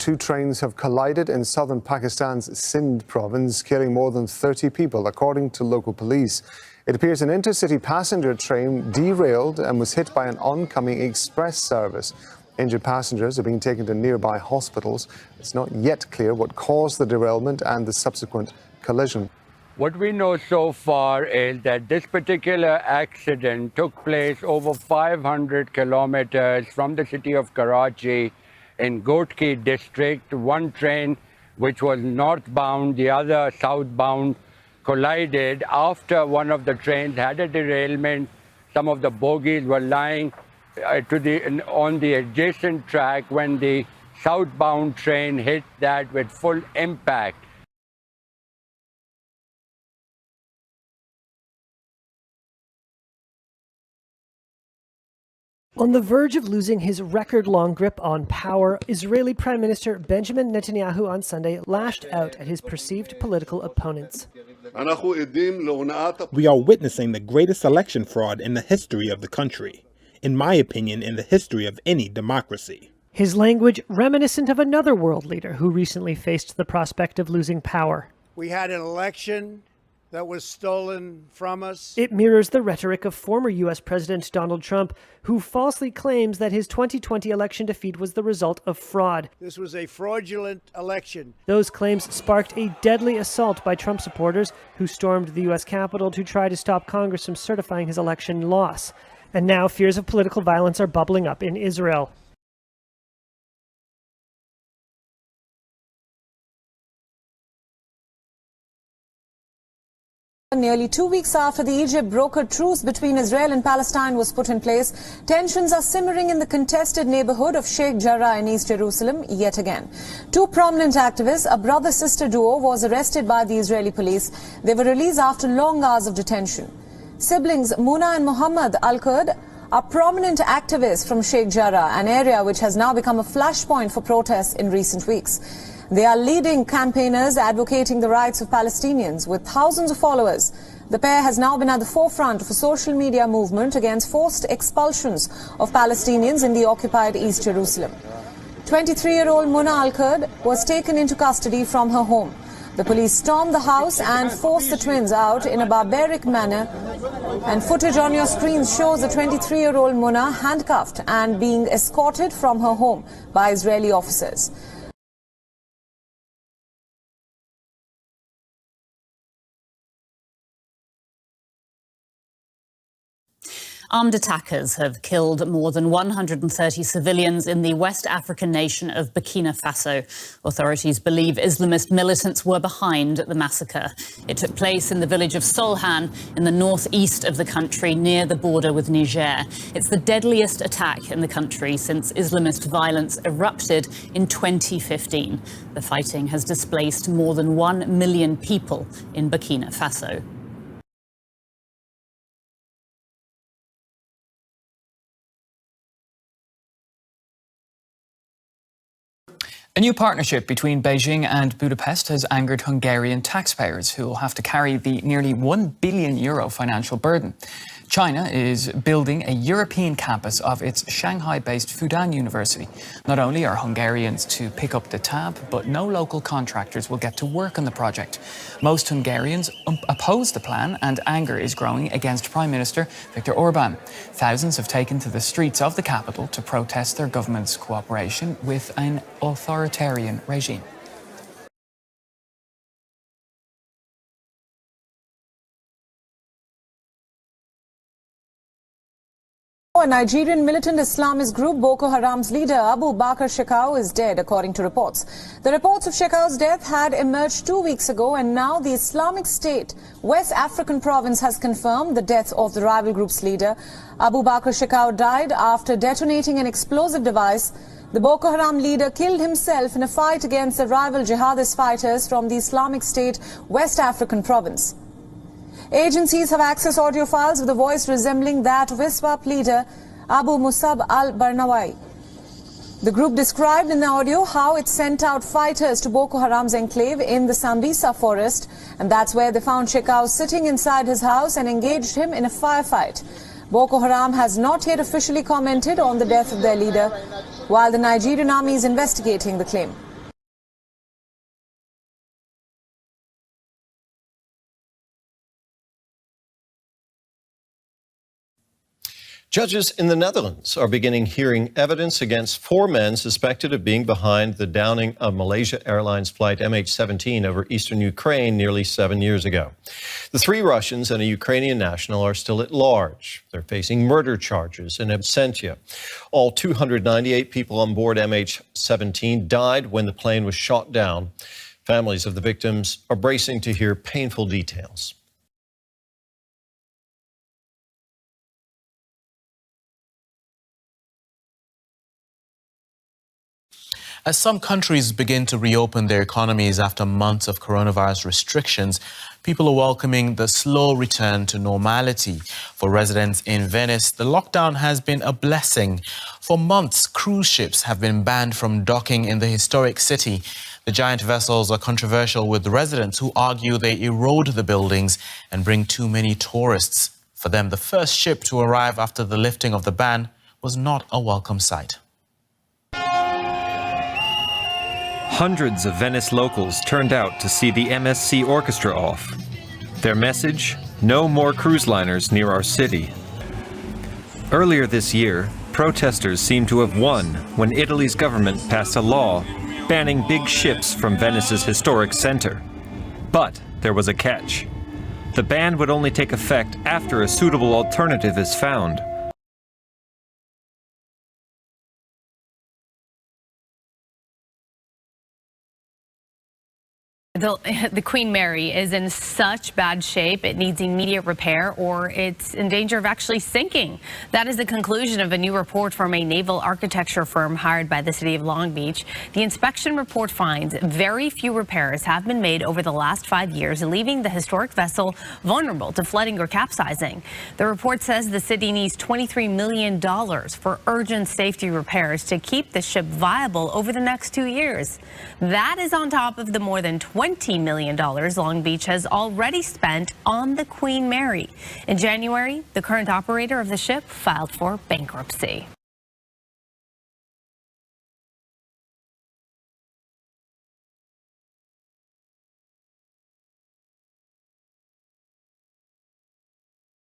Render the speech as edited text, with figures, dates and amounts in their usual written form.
two trains have collided in southern Pakistan's Sindh province, killing more than 30 people, according to local police. It appears an intercity passenger train derailed and was hit by an oncoming express service. Injured passengers are being taken to nearby hospitals. It's not yet clear what caused the derailment and the subsequent collision. What we know so far is that this particular accident took place over 500 kilometers from the city of Karachi in Gotki district. One train, which was northbound, the other southbound, collided after one of the trains had a derailment. Some of the bogies were lying on the adjacent track when the southbound train hit that with full impact. On the verge of losing his record-long grip on power, Israeli Prime Minister Benjamin Netanyahu on Sunday lashed out at his perceived political opponents. We are witnessing the greatest election fraud in the history of the country. In my opinion, in the history of any democracy. His language reminiscent of another world leader who recently faced the prospect of losing power. We had an election that was stolen from us. It mirrors the rhetoric of former U.S. President Donald Trump, who falsely claims that his 2020 election defeat was the result of fraud. This was a fraudulent election. Those claims sparked a deadly assault by Trump supporters who stormed the U.S. Capitol to try to stop Congress from certifying his election loss. And now fears of political violence are bubbling up in Israel. Nearly 2 weeks after the Egypt-brokered truce between Israel and Palestine was put in place, tensions are simmering in the contested neighborhood of Sheikh Jarrah in East Jerusalem yet again. Two prominent activists, a brother-sister duo, was arrested by the Israeli police. They were released after long hours of detention. Siblings Muna and Muhammad Al-Kurd are prominent activists from Sheikh Jarrah, an area which has now become a flashpoint for protests in recent weeks. They are leading campaigners advocating the rights of Palestinians with thousands of followers. The pair has now been at the forefront of a social media movement against forced expulsions of Palestinians in the occupied East Jerusalem. 23-year-old Muna Al-Kurd was taken into custody from her home. The police stormed the house and forced the twins out in a barbaric manner. And footage on your screens shows the 23-year-old Muna handcuffed and being escorted from her home by Israeli officers. Armed attackers have killed more than 130 civilians in the West African nation of Burkina Faso. Authorities believe Islamist militants were behind the massacre. It took place in the village of Solhan in the northeast of the country near the border with Niger. It's the deadliest attack in the country since Islamist violence erupted in 2015. The fighting has displaced more than 1 million people in Burkina Faso. A new partnership between Beijing and Budapest has angered Hungarian taxpayers who will have to carry the nearly €1 billion financial burden. China is building a European campus of its Shanghai-based Fudan University. Not only are Hungarians to pick up the tab, but no local contractors will get to work on the project. Most Hungarians oppose the plan, and anger is growing against Prime Minister Viktor Orban. Thousands have taken to the streets of the capital to protest their government's cooperation with an authoritarian regime. A Nigerian militant Islamist group, Boko Haram's leader Abu Bakr Shekau, is dead, according to reports. The reports of Shekau's death had emerged 2 weeks ago, and now the Islamic State West African province has confirmed the death of the rival group's leader. Abu Bakr Shekau died after detonating an explosive device. The Boko Haram leader killed himself in a fight against the rival jihadist fighters from the Islamic State West African province. Agencies have accessed audio files with a voice resembling that of ISWAP leader Abu Musab al-Barnawi. The group described in the audio how it sent out fighters to Boko Haram's enclave in the Sambisa forest, and that's where they found Shekau sitting inside his house and engaged him in a firefight. Boko Haram has not yet officially commented on the death of their leader, while the Nigerian army is investigating the claim. Judges in the Netherlands are beginning hearing evidence against 4 men suspected of being behind the downing of Malaysia Airlines Flight MH17 over eastern Ukraine nearly 7 years ago. The 3 Russians and a Ukrainian national are still at large. They're facing murder charges in absentia. All 298 people on board MH17 died when the plane was shot down. Families of the victims are bracing to hear painful details. As some countries begin to reopen their economies after months of coronavirus restrictions, people are welcoming the slow return to normality. For residents in Venice, the lockdown has been a blessing. For months, cruise ships have been banned from docking in the historic city. The giant vessels are controversial with residents who argue they erode the buildings and bring too many tourists. For them, the first ship to arrive after the lifting of the ban was not a welcome sight. Hundreds of Venice locals turned out to see the MSC orchestra off. Their message: no more cruise liners near our city. Earlier this year, protesters seemed to have won when Italy's government passed a law banning big ships from Venice's historic center. But there was a catch. The ban would only take effect after a suitable alternative is found. The Queen Mary is in such bad shape it needs immediate repair or it's in danger of actually sinking. That is the conclusion of a new report from a naval architecture firm hired by the city of Long Beach. The inspection report finds very few repairs have been made over the last 5 years, leaving the historic vessel vulnerable to flooding or capsizing. The report says the city needs $23 million for urgent safety repairs to keep the ship viable over the next 2 years. That is on top of the more than $20 million Long Beach has already spent on the Queen Mary. In January, the current operator of the ship filed for bankruptcy.